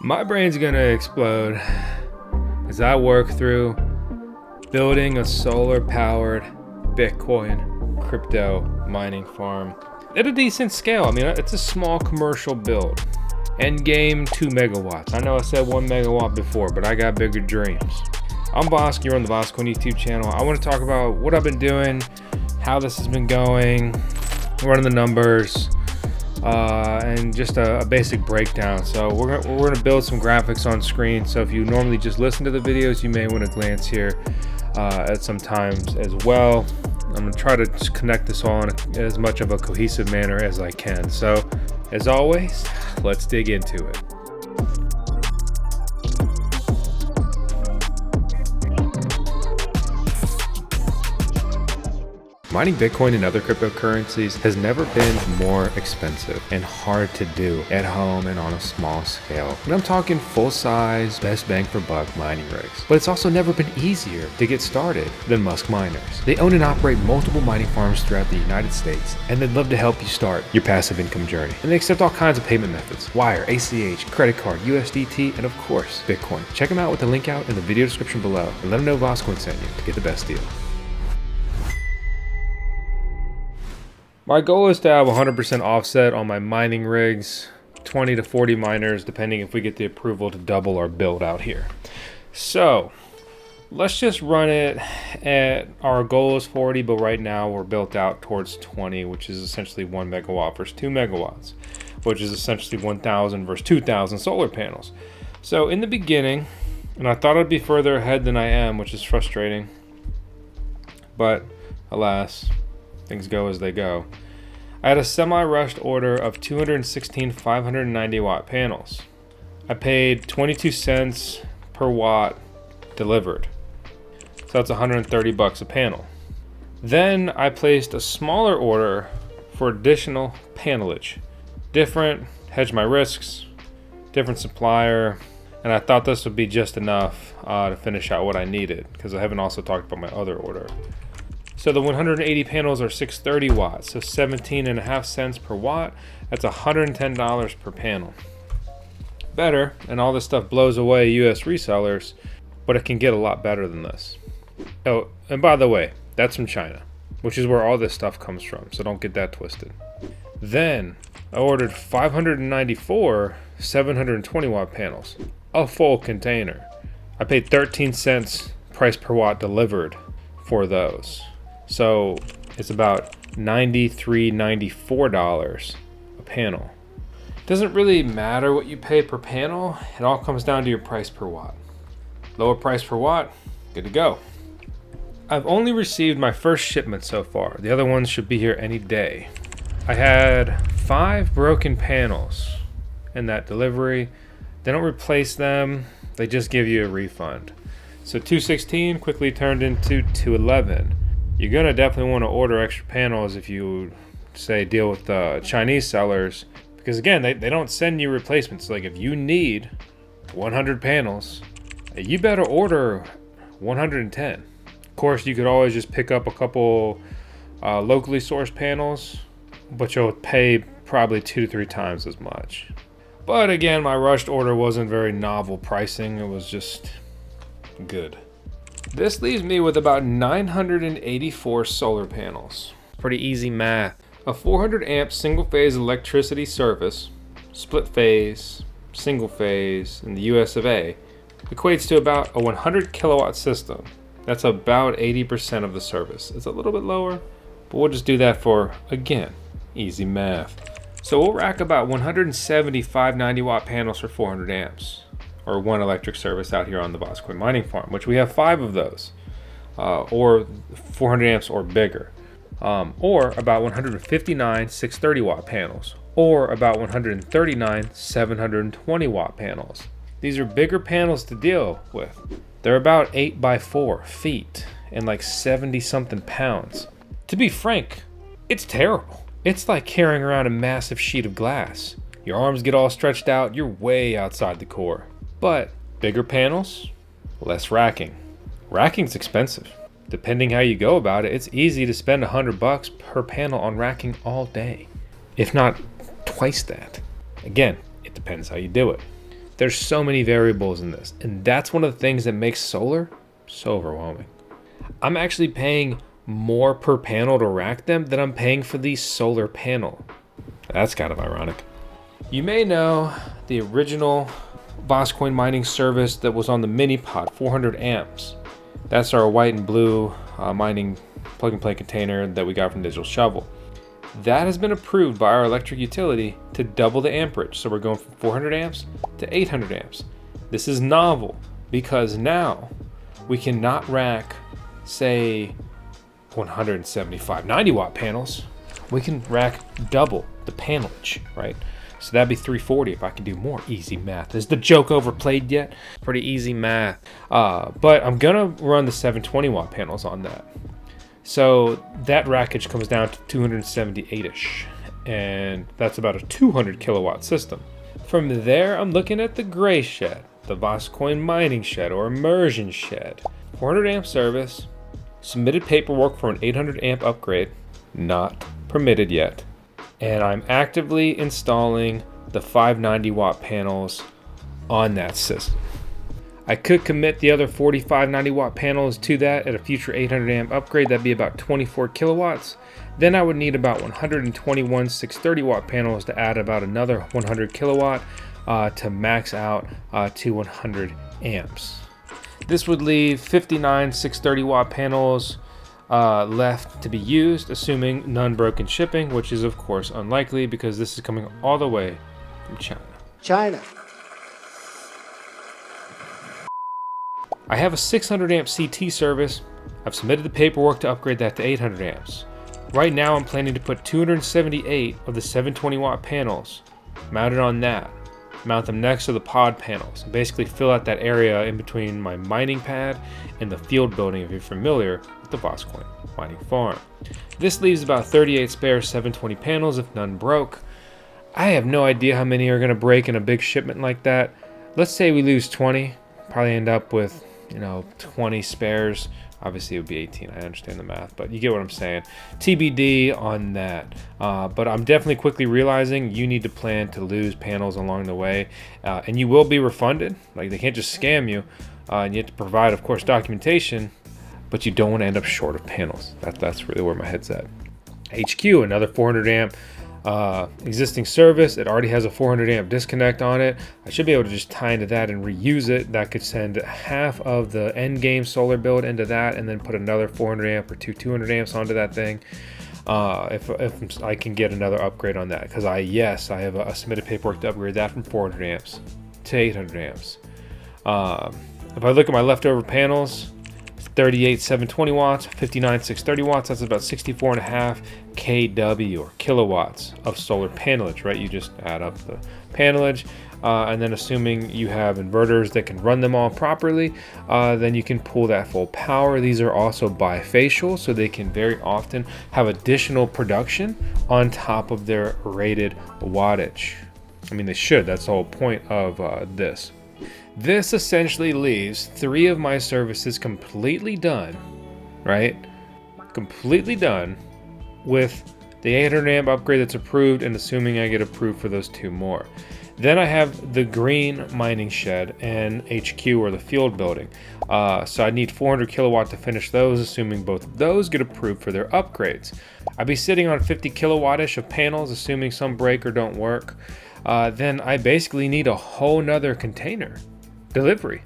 My brain's gonna explode as I work through building a solar-powered Bitcoin crypto mining farm at a decent scale. I mean, it's a small commercial build. End game 2 megawatts. I know I said 1 megawatt before, but I got bigger dreams. I'm Vosk, you're on the VoskCoin YouTube channel. I want to talk about what I've been doing, how this has been going, running the numbers, and just a basic breakdown. So we're gonna build some graphics on screen. So if you normally just listen to the videos, you may want to glance here at some times as well. I'm gonna try to just connect this all in as much of a cohesive manner as I can. So as always, let's dig into it. Mining Bitcoin and other cryptocurrencies has never been more expensive and hard to do at home and on a small scale. And I'm talking full-size, best bang for buck mining rigs. But it's also never been easier to get started than Musk Miners. They own and operate multiple mining farms throughout the United States, and they'd love to help you start your passive income journey. And they accept all kinds of payment methods: wire, ACH, credit card, USDT, and of course, Bitcoin. Check them out with the link out in the video description below, and let them know VoskCoin sent you to get the best deal. My goal is to have 100% offset on my mining rigs, 20 to 40 miners, depending if we get the approval to double our build out here. So let's just run it at, our goal is 40, but right now we're built out towards 20, which is essentially 1 megawatt versus 2 megawatts, which is essentially 1,000 versus 2,000 solar panels. So in the beginning, and I thought I'd be further ahead than I am, which is frustrating, but alas, things go as they go. I had a semi-rushed order of 216 590 watt panels. I paid 22 cents per watt delivered. So that's 130 bucks a panel. Then I placed a smaller order for additional panelage. Different, hedge my risks, different supplier, and I thought this would be just enough to finish out what I needed, because I haven't also talked about my other order. So the 180 panels are 630 watts, so 17.5 cents per watt. That's $110 per panel. Better, and all this stuff blows away US resellers, but it can get a lot better than this. Oh, and by the way, that's from China, which is where all this stuff comes from, so don't get that twisted. Then I ordered 594 720 watt panels, a full container. I paid 13 cents price per watt delivered for those. So it's about $93, $94 a panel. Doesn't really matter what you pay per panel. It all comes down to your price per watt. Lower price per watt, good to go. I've only received my first shipment so far. The other ones should be here any day. I had 5 broken panels in that delivery. They don't replace them. They just give you a refund. So 216 quickly turned into 211. You're gonna definitely want to order extra panels if you say deal with the Chinese sellers, because again, they don't send you replacements. Like if you need 100 panels, you better order 110. Of course, you could always just pick up a couple locally sourced panels, but you'll pay probably 2 to 3 times as much. But again, my rushed order wasn't very novel pricing. It was just good. This leaves me with about 984 solar panels. Pretty easy math. A 400 amp single phase electricity service, split phase, single phase in the US of A, equates to about a 100 kilowatt system. That's about 80% of the service. It's a little bit lower, but we'll just do that for, again, easy math. So we'll rack about 175 90 watt panels for 400 amps. Or 1 electric service out here on the VoskCoin mining farm, which we have 5 of those, or 400 amps or bigger, or about 159 630 watt panels, or about 139 720 watt panels. These are bigger panels to deal with. They're about 8 by 4 feet and like 70 something pounds. To be frank, it's terrible. It's like carrying around a massive sheet of glass. Your arms get all stretched out, you're way outside the core. But bigger panels, less racking. Racking's expensive. Depending how you go about it, it's easy to spend $100 per panel on racking all day, if not twice that. Again, it depends how you do it. There's so many variables in this, and that's one of the things that makes solar so overwhelming. I'm actually paying more per panel to rack them than I'm paying for the solar panel. That's kind of ironic. You may know the original VoskCoin mining service that was on the mini pod, 400 amps. That's our white and blue mining plug and play container that we got from Digital Shovel. That has been approved by our electric utility to double the amperage. So we're going from 400 amps to 800 amps. This is novel because now we cannot rack, say, 175 90 watt panels. We can rack double the panelage, right? So that'd be 340 if I can do more. Easy math. Is the joke overplayed yet? Pretty easy math. But I'm gonna run the 720 watt panels on that. So that rackage comes down to 278-ish, and that's about a 200 kilowatt system. From there, I'm looking at the gray shed, the VoskCoin mining shed or immersion shed. 400 amp service, submitted paperwork for an 800 amp upgrade, not permitted yet. And I'm actively installing the 590 watt panels on that system. I could commit the other 45 90 watt panels to that at a future 800 amp upgrade. That'd be about 24 kilowatts. Then I would need about 121 630 watt panels to add about another 100 kilowatt to max out to 100 amps. This would leave 59 630 watt panels left to be used, assuming none broken shipping, which is of course unlikely because this is coming all the way from China. I have a 600 amp CT service. I've submitted the paperwork to upgrade that to 800 amps. Right now I'm planning to put 278 of the 720 watt panels mounted on that. Mount them next to the pod panels and basically fill out that area in between my mining pad and the field building if you're familiar with the VoskCoin mining farm. This leaves about 38 spare 720 panels if none broke. I have no idea how many are going to break in a big shipment like that. Let's say we lose 20, probably end up with 20 spares. Obviously it would be 18, I understand the math, but you get what I'm saying. TBD on that. But I'm definitely quickly realizing you need to plan to lose panels along the way, and you will be refunded. Like, they can't just scam you, and you have to provide, of course, documentation, but you don't want to end up short of panels. That's really where my head's at. HQ, another 400 amp existing service. It already has a 400 amp disconnect on it. I should be able to just tie into that and reuse it. That could send half of the end game solar build into that and then put another 400 amp or 200 amps onto that thing. If I can get another upgrade on that, because I have a submitted paperwork to upgrade that from 400 amps to 800 amps. If I look at my leftover panels, 38 720 watts, 59 630 watts, that's about 64.5 kW or kilowatts of solar panelage, right? You just add up the panelage, and then assuming you have inverters that can run them all properly, then you can pull that full power. These are also bifacial, so they can very often have additional production on top of their rated wattage. I mean, they should. That's the whole point of this. This essentially leaves 3 of my services completely done, right? Completely done with the 800 amp upgrade that's approved, and assuming I get approved for those 2 more. Then I have the green mining shed and HQ or the field building. So I need 400 kilowatt to finish those, assuming both of those get approved for their upgrades. I'd be sitting on 50 kilowatt-ish of panels, assuming some break or don't work. Then I basically need a whole nother container delivery.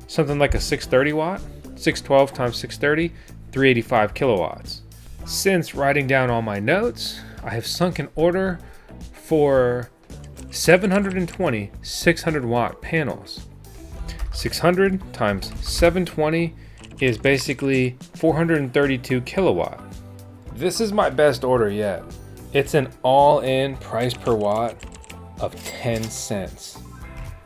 Something like a 630 watt, 612 times 630, 385 kilowatts. Since writing down all my notes, I have sunk an order for 720 600 watt panels. 600 times 720 is basically 432 kilowatt. This is my best order yet. It's an all-in price per watt of 10 cents.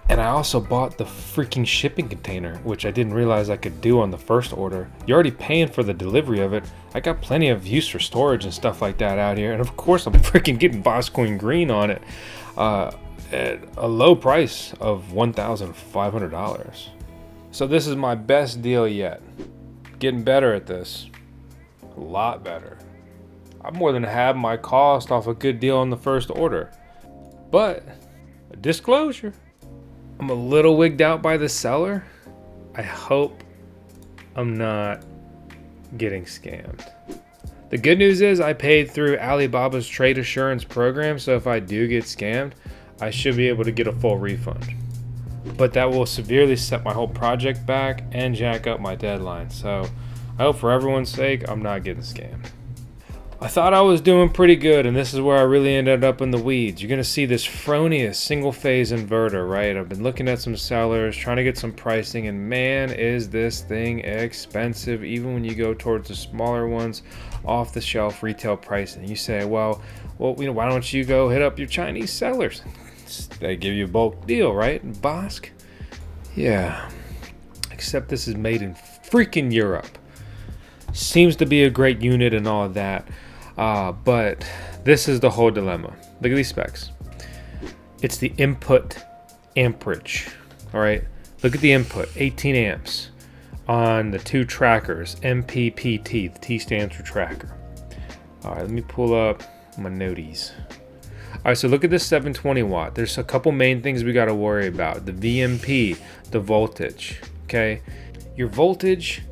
And I also bought the freaking shipping container, which I didn't realize I could do on the first order. You're already paying for the delivery of it. I got plenty of use for storage and stuff like that out here. And of course, I'm freaking getting VoskCoin green on it at a low price of $1,500. So this is my best deal yet. Getting better at this. A lot better. I'm more than half my cost off a good deal on the first order. But, a disclosure. I'm a little wigged out by the seller. I hope I'm not getting scammed. The good news is I paid through Alibaba's trade assurance program, so if I do get scammed, I should be able to get a full refund. But that will severely set my whole project back and jack up my deadline. So I hope for everyone's sake, I'm not getting scammed. I thought I was doing pretty good, and this is where I really ended up in the weeds. You're gonna see this Fronius single phase inverter, right? I've been looking at some sellers, trying to get some pricing, and man, is this thing expensive, even when you go towards the smaller ones, off the shelf retail pricing. You say, well, why don't you go hit up your Chinese sellers? They give you a bulk deal, right? Vosk? Yeah. Except this is made in freaking Europe. Seems to be a great unit and all of that. But this is the whole dilemma. Look at these specs. It's the input amperage. All right. Look at the input, 18 amps on the two trackers, MPPT. The T stands for tracker. All right. Let me pull up my noties. All right, so look at this 720 watt. There's a couple main things we got to worry about. The VMP, the voltage, okay? Your voltage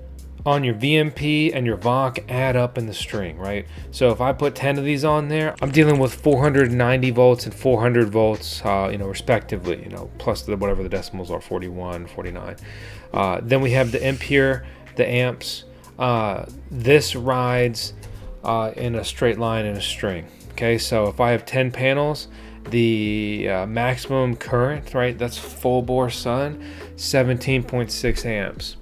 on your VMP and your VOC add up in the string, right? So if I put 10 of these on there, I'm dealing with 490 volts and 400 volts, respectively, plus whatever the decimals are, 41, 49. Then we have the ampere, the amps. This rides in a straight line in a string. Okay, so if I have 10 panels, the maximum current, right, that's full bore sun, 17.6 amps.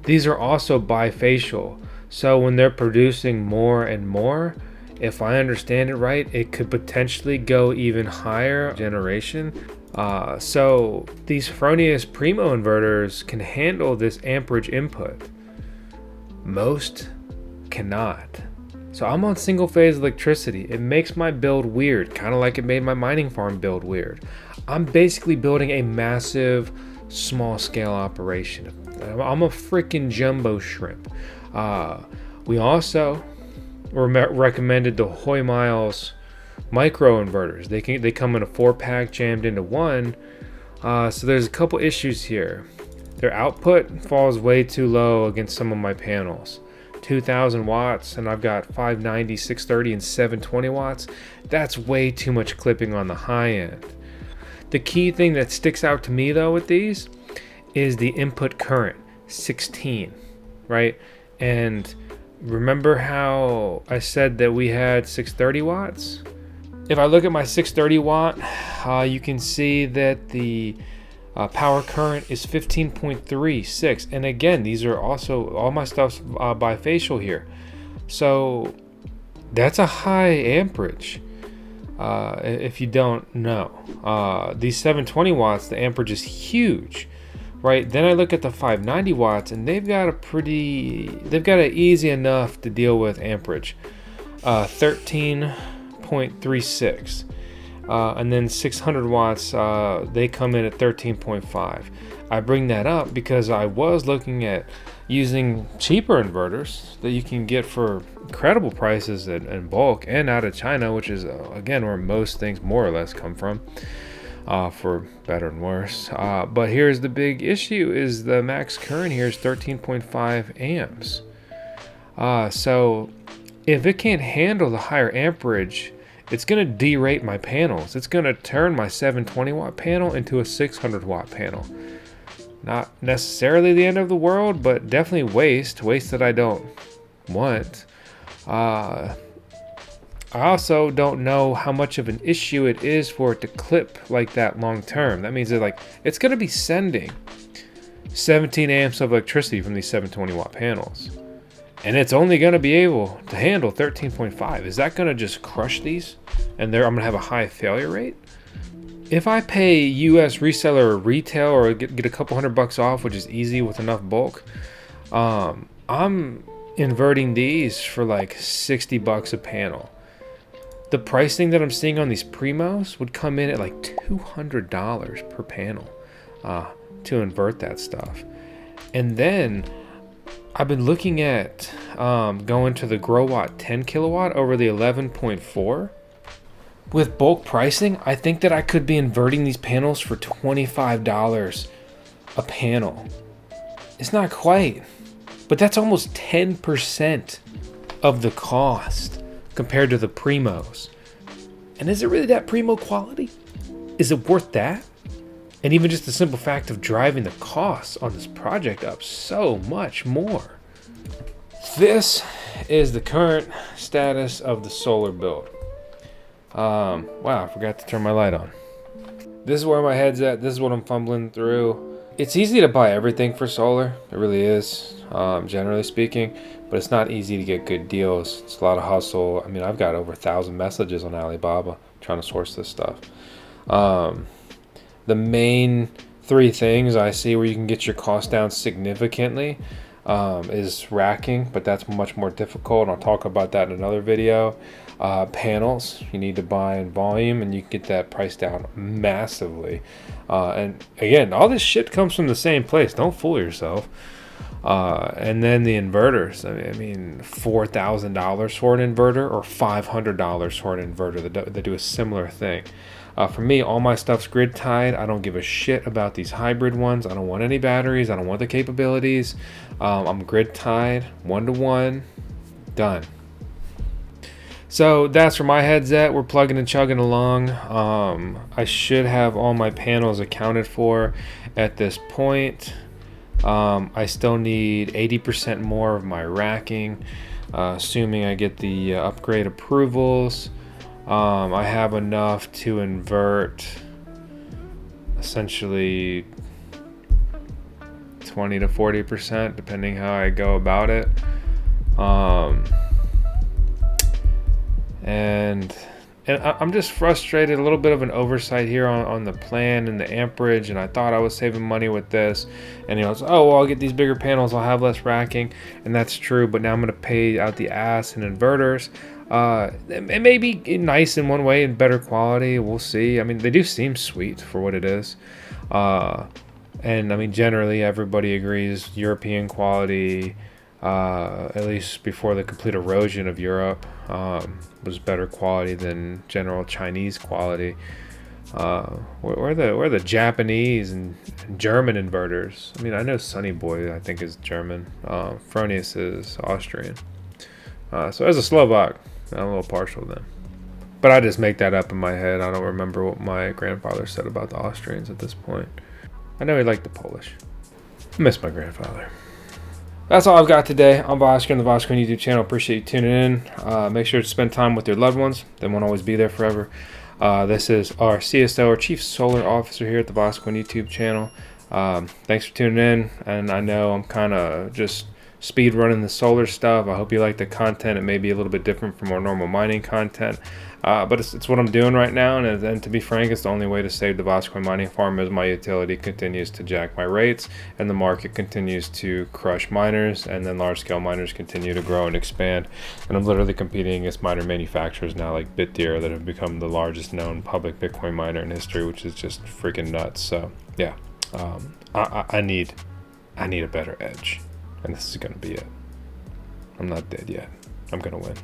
These are also bifacial, so when they're producing more and more, if I understand it right, it could potentially go even higher generation. So these Fronius Primo inverters can handle this amperage input. Most cannot. So I'm on single phase electricity. It makes my build weird, kind of like it made my mining farm build weird. I'm basically building a massive small scale operation. I'm a freaking jumbo shrimp. We also recommended the Hoy Miles micro inverters. They come in a 4-pack jammed into one. So there's a couple issues here. Their output falls way too low against some of my panels. 2,000 watts, and I've got 590, 630, and 720 watts. That's way too much clipping on the high end. The key thing that sticks out to me though with these is the input current, 16, right? And remember how I said that we had 630 watts? If I look at my 630 watt, you can see that the power current is 15.36, and again, these are also, all my stuff's bifacial here, so that's a high amperage. If you don't know, these 720 watts, the amperage is huge, right? Then I look at the 590 watts, and they've got it easy enough to deal with amperage, 13.36. And then 600 watts, they come in at 13.5. I bring that up because I was looking at using cheaper inverters that you can get for incredible prices in bulk and out of China, which is, again, where most things more or less come from, for better and worse. But here's the big issue is the max current here is 13.5 amps. So if it can't handle the higher amperage, it's going to derate my panels. It's going to turn my 720 watt panel into a 600 watt panel. Not necessarily the end of the world, but definitely waste that I don't want. I also don't know how much of an issue it is for it to clip like that long term. That means that it's going to be sending 17 amps of electricity from these 720 watt panels. And it's only going to be able to handle 13.5. Is that going to just crush these? And I'm going to have a high failure rate? If I pay US reseller or retail or get a couple $100 off, which is easy with enough bulk, I'm inverting these for like $60 a panel. The pricing that I'm seeing on these Primos would come in at like $200 per panel to invert that stuff. And then I've been looking at going to the GrowWatt 10 kilowatt over the 11.4. with bulk pricing, I think that I could be inverting these panels for $25 a panel. It's not quite, but that's almost 10% of the cost compared to the primos. And is it really that primo quality? Is it worth that? And even just the simple fact of driving the costs on this project up so much more. This is the current status of the solar build. Wow, I forgot to turn my light on. This is where my head's at. This is what I'm fumbling through. It's easy to buy everything for solar. It really is, generally speaking. But it's not easy to get good deals. It's a lot of hustle. I mean, I've got over 1,000 messages on Alibaba trying to source this stuff. The main three things I see where you can get your cost down significantly is racking, but that's much more difficult. I'll talk about that in another video. Panels, you need to buy in volume, and you can get that price down massively. And again, all this shit comes from the same place. Don't fool yourself. And then the inverters. I mean, $4,000 for an inverter or $500 for an inverter that do a similar thing. For me, all my stuff's grid tied. I don't give a shit about these hybrid ones. I don't want any batteries. I don't want the capabilities. I'm grid tied, 1-to-1, done. So that's where my head's at. We're plugging and chugging along. I should have all my panels accounted for at this point. I still need 80% more of my racking, assuming I get the upgrade approvals. I have enough to invert essentially 20 to 40%, depending how I go about it. And I'm just frustrated, a little bit of an oversight here on the plan and the amperage, and I thought I was saving money with this, and it's, oh, well, I'll get these bigger panels, I'll have less racking, and that's true, but now I'm going to pay out the ass in inverters. It may be nice in one way and better quality, we'll see. I mean, they do seem sweet for what it is. And I mean, generally everybody agrees European quality, at least before the complete erosion of Europe, was better quality than general Chinese quality. Where the Japanese and German inverters? I mean, I know Sunny Boy, I think, is German. Fronius is Austrian. So as a Slovak, I'm a little partial to them. But I just make that up in my head. I don't remember what my grandfather said about the Austrians at this point. I know he liked the Polish. I miss my grandfather. That's all I've got today. I'm Vosk on the VoskCoin YouTube channel. Appreciate you tuning in. Make sure to spend time with your loved ones. They won't always be there forever. This is our CSO, our Chief Solar Officer here at the VoskCoin YouTube channel. Thanks for tuning in. And I know I'm kind of just speed running the solar stuff. I hope you like the content. It may be a little bit different from our normal mining content. But it's what I'm doing right now, and to be frank, it's the only way to save the VoskCoin mining farm as my utility continues to jack my rates and the market continues to crush miners, and then large-scale miners continue to grow and expand. And I'm literally competing against miner manufacturers now like Bitdeer that have become the largest known public Bitcoin miner in history, which is just freaking nuts. So yeah, I need a better edge, and this is going to be it. I'm not dead yet. I'm going to win.